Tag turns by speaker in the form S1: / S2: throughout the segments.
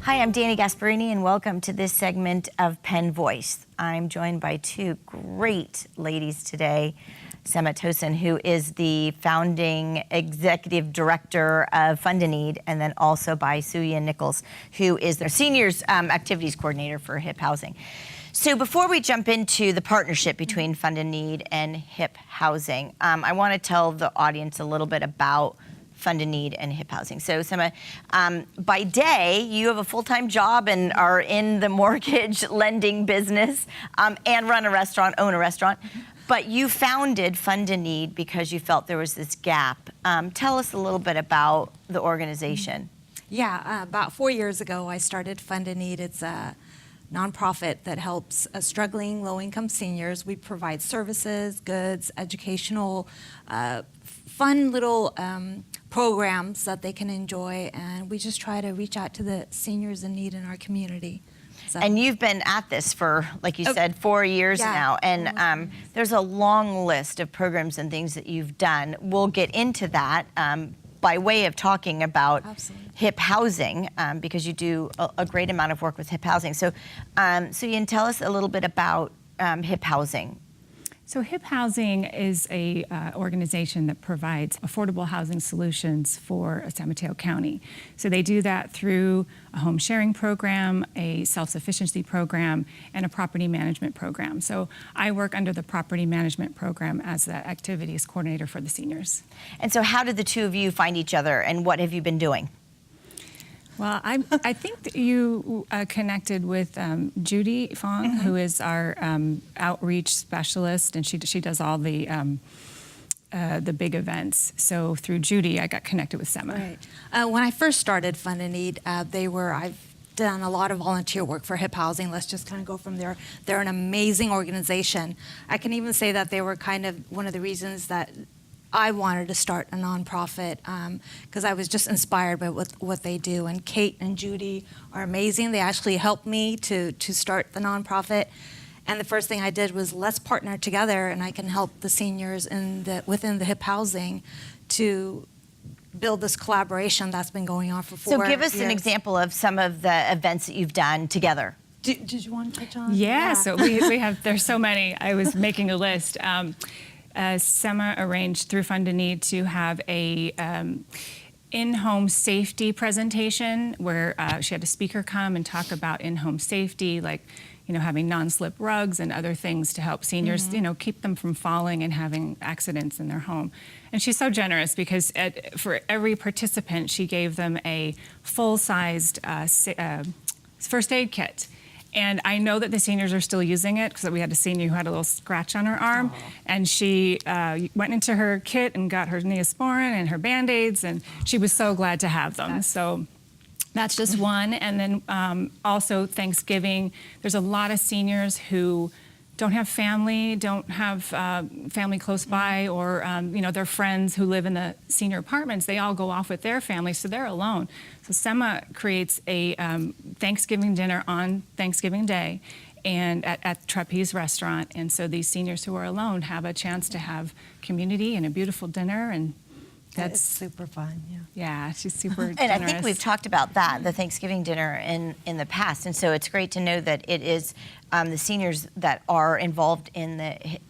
S1: Hi, I'm Danny Gasparini, and welcome to this segment of Penn Voice. I'm joined by two great ladies today. Sema Tosun, who is the founding executive director of Fund a Need, and then also by Suyin Nichols, who is their seniors activities coordinator for HIP Housing. So before we jump into the partnership between Fund a Need and HIP Housing, I want to tell the audience a little bit about Fund a Need and HIP Housing. So Sema, by day, you have a full-time job and are in the mortgage lending business and run a restaurant, own a restaurant. But you founded Fund a Need because you felt there was this gap. Tell us a little bit about the organization.
S2: Yeah, about 4 years ago, I started Fund a Need. It's a nonprofit that helps struggling low-income seniors. We provide services, goods, educational, fun little programs that they can enjoy, and we just try to reach out to the seniors in need in our community. So.
S1: And you've been at this for, like you said, 4 years now, and there's a long list of programs and things that you've done. We'll get into that by way of talking about HIP Housing, because you do a great amount of work with HIP Housing. So, so you can tell us a little bit about HIP Housing.
S3: So HIP Housing is a organization that provides affordable housing solutions for San Mateo County. So they do that through a home sharing program, a self-sufficiency program, and a property management program. So I work under the property management program as the activities coordinator for the seniors.
S1: And so how did the two of you find each other, and what have you been doing?
S3: Well, I think that you connected with Judy Fong, who is our outreach specialist, and she does all the big events. So through Judy, I got connected with Sema.
S2: Right. When I first started Fund a Need, I've done a lot of volunteer work for HIP Housing. Let's just kind of go from there. They're an amazing organization. I can even say that they were kind of one of the reasons that I wanted to start a nonprofit, because I was just inspired by what they do. And Kate and Judy are amazing. They actually helped me to start the nonprofit. And the first thing I did was, let's partner together, and I can help the seniors within the HIP Housing to build this collaboration that's been going on for 4 years.
S1: So give us an example of some of the events that you've done together.
S2: Did you want to touch on?
S3: Yeah, so we have, there's so many. I was making a list. Sema arranged through Fund a Need to have a in-home safety presentation where she had a speaker come and talk about in-home safety, like, you know, having non-slip rugs and other things to help seniors, you know, keep them from falling and having accidents in their home. And she's so generous because for every participant, she gave them a full-sized first aid kit. And I know that the seniors are still using it, because we had a senior who had a little scratch on her arm, and she went into her kit and got her Neosporin and her Band-Aids, and she was so glad to have them. So that's just one. And then also Thanksgiving, there's a lot of seniors who don't have family, don't have family close by, or you know, their friends who live in the senior apartments, they all go off with their families, so they're alone. So Sema creates a Thanksgiving dinner on Thanksgiving Day and at Trapeze Restaurant, and so these seniors who are alone have a chance to have community and a beautiful dinner, and
S2: that's super fun.
S3: Yeah, she's super generous.
S1: And I think we've talked about that, the Thanksgiving dinner, in the past, and so it's great to know that it is the seniors that are involved in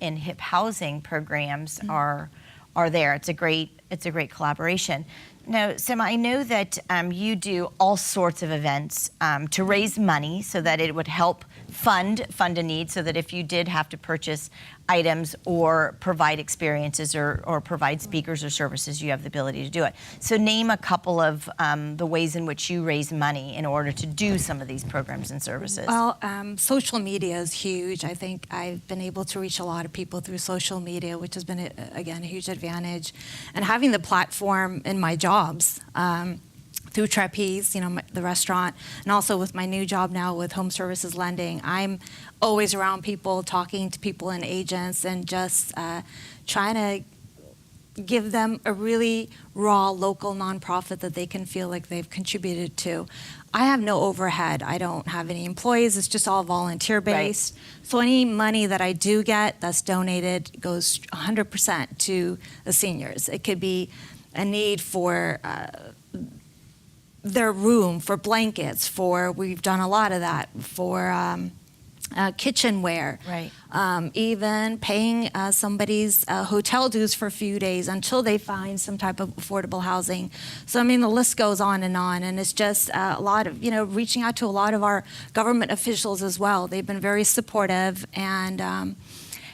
S1: HIP Housing programs are there. It's a great collaboration. Now, Sema, I know that you do all sorts of events to raise money so that it would help fund a Need, so that if you did have to purchase items or provide experiences or provide speakers or services, you have the ability to do it. So name a couple of the ways in which you raise money in order to do some of these programs and services.
S2: Well, social media is huge. I think I've been able to reach a lot of people through social media, which has been, again, a huge advantage. And having the platform in my jobs, through Trapeze, you know, the restaurant, and also with my new job now with home services lending, I'm always around people, talking to people and agents, and just trying to give them a really raw local nonprofit that they can feel like they've contributed to. I have no overhead. I don't have any employees. It's just all volunteer based. Right. So any money that I do get that's donated goes 100% to the seniors. It could be a need for their room, for blankets, we've done a lot of that, for kitchenware.
S1: Right.
S2: Even paying somebody's hotel dues for a few days until they find some type of affordable housing. So, I mean, the list goes on, and it's just a lot of, reaching out to a lot of our government officials as well. They've been very supportive, and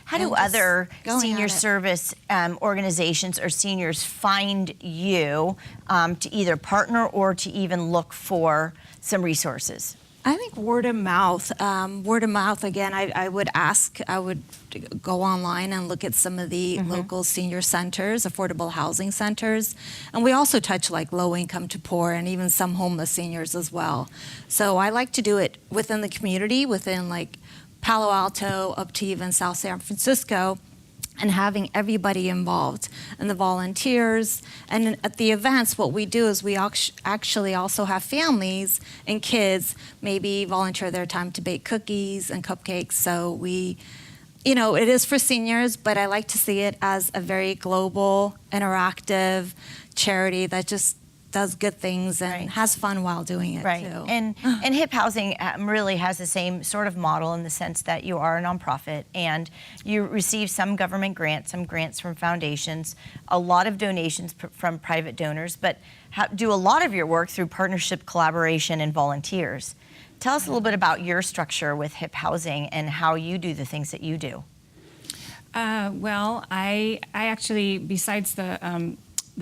S1: how do other senior service organizations or seniors find you to either partner or to even look for some resources?
S2: I think word of mouth. Word of mouth, again, I would go online and look at some of the local senior centers, affordable housing centers. And we also touch like low income to poor and even some homeless seniors as well. So I like to do it within the community, within like Palo Alto up to even South San Francisco, and having everybody involved, and the volunteers. And at the events, what we do is we actually also have families and kids maybe volunteer their time to bake cookies and cupcakes. So we, it is for seniors, but I like to see it as a very global, interactive charity that just does good things and has fun while doing it too.
S1: And HIP Housing really has the same sort of model in the sense that you are a nonprofit and you receive some government grants, some grants from foundations, a lot of donations from private donors, but do a lot of your work through partnership, collaboration, and volunteers. Tell us a little bit about your structure with HIP Housing and how you do the things that you do.
S3: Well, I actually, besides the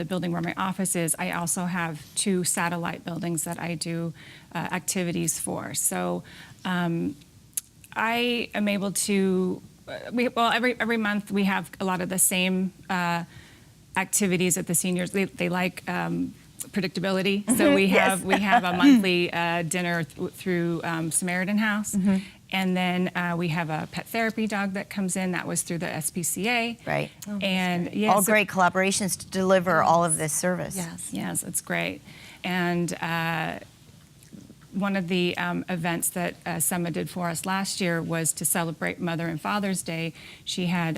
S3: building where my office is, I also have 2 satellite buildings that I do activities for. So I am able to, every month we have a lot of the same activities that the seniors, they like predictability. So we have a monthly dinner through Samaritan House. And then we have a pet therapy dog that comes in. That was through the SPCA.
S1: Right.
S3: And
S1: all great collaborations to deliver all of this service.
S3: Yes, it's great. And one of the events that Sema did for us last year was to celebrate Mother and Father's Day. She had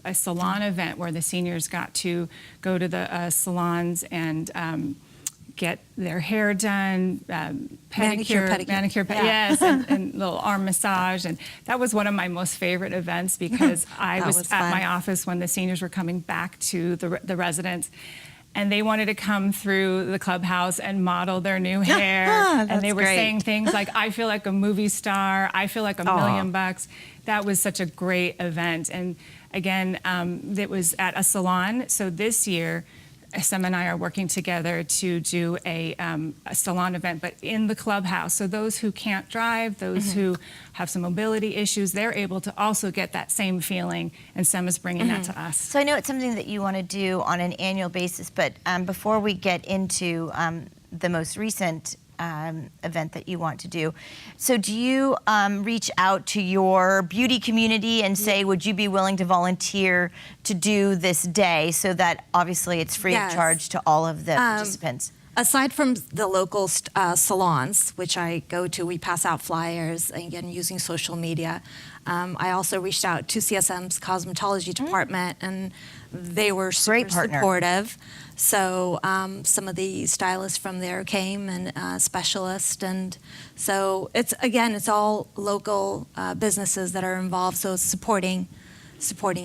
S3: a salon event where the seniors got to go to the salons and get their hair done, manicure, yes, and little arm massage. And that was one of my most favorite events because I was at my office when the seniors were coming back to the residence. And they wanted to come through the clubhouse and model their new hair. And they were saying things like, I feel like a movie star. I feel like $1 million bucks. That was such a great event. And again, it was at a salon. So this year, Sema and I are working together to do a salon event, but in the clubhouse. So those who can't drive, those who have some mobility issues, they're able to also get that same feeling, and Sema's bringing that to us.
S1: So I know it's something that you want to do on an annual basis, but before we get into the most recent event that you want to do. So do you reach out to your beauty community and say, would you be willing to volunteer to do this day so that obviously it's free of charge to all of the participants?
S2: Aside from the local salons, which I go to, we pass out flyers, again, using social media. I also reached out to CSM's cosmetology department, and they were super supportive. So some of the stylists from there came, and specialists, and so it's all local businesses that are involved. So it's supporting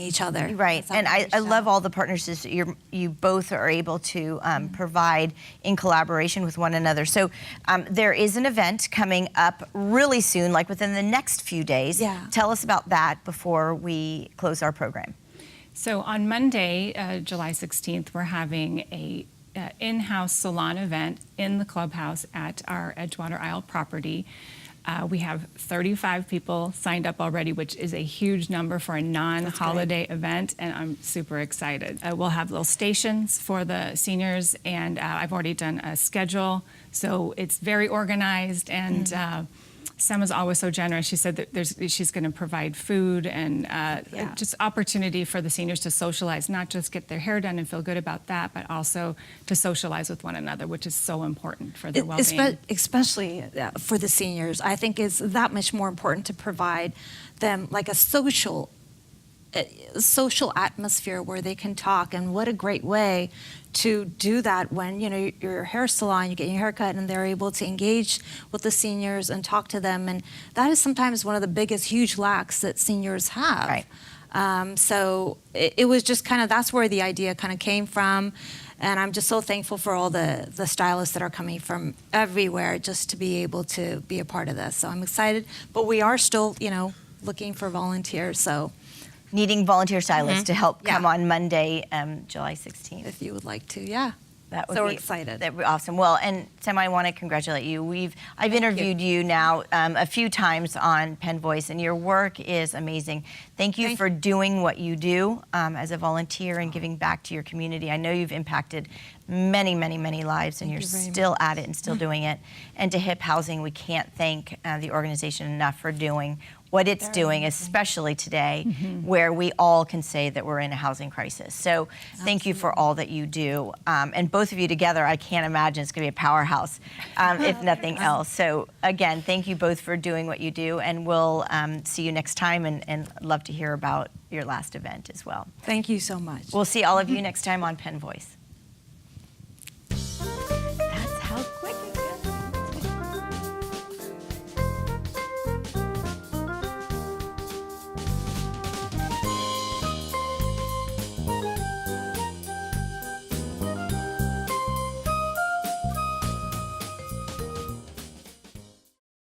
S2: each other.
S1: Right, and I love all the partnerships that you both are able to provide in collaboration with one another. So there is an event coming up really soon, like within the next few days. Tell us about that before we close our program.
S3: So on Monday, July 16th, we're having a in-house salon event in the clubhouse at our Edgewater Isle property. We have 35 people signed up already, which is a huge number for a non-holiday event, and I'm super excited. We'll have little stations for the seniors, and I've already done a schedule, so it's very organized, and Sema's always so generous. She said that she's going to provide food and just opportunity for the seniors to socialize, not just get their hair done and feel good about that, but also to socialize with one another, which is so important for their well-being.
S2: Especially for the seniors, I think it's that much more important to provide them like a social social atmosphere where they can talk. And what a great way to do that when, you know, your hair salon, you get your hair cut, and they're able to engage with the seniors and talk to them. And that is sometimes one of the biggest, huge lacks that seniors have.
S1: Right.
S2: So it was just kind of, that's where the idea kind of came from. And I'm just so thankful for all the stylists that are coming from everywhere just to be able to be a part of this. So I'm excited, but we are still, you know, looking for volunteers. So
S1: Needing volunteer stylists to help come
S2: Yeah.
S1: on Monday, July 16th.
S2: if you would like to, yeah.
S1: That would
S2: So
S1: be
S2: we're excited.
S1: That'd be awesome. Well, and Sema, I want to congratulate you. I've interviewed you now a few times on Penn Voice, and your work is amazing. Thank you for doing what you do as a volunteer and giving back to your community. I know you've impacted many, many, many lives, and you're
S2: you very
S1: still at it and still doing it. And to HIP Housing, we can't thank the organization enough for doing what it's doing, especially today, where we all can say that we're in a housing crisis. So thank you for all that you do. And both of you together, I can't imagine it's going to be a powerhouse, if nothing else. So again, thank you both for doing what you do, and we'll see you next time, and love to hear about your last event as well.
S2: Thank you so much.
S1: We'll see all of you next time on Penn Voice.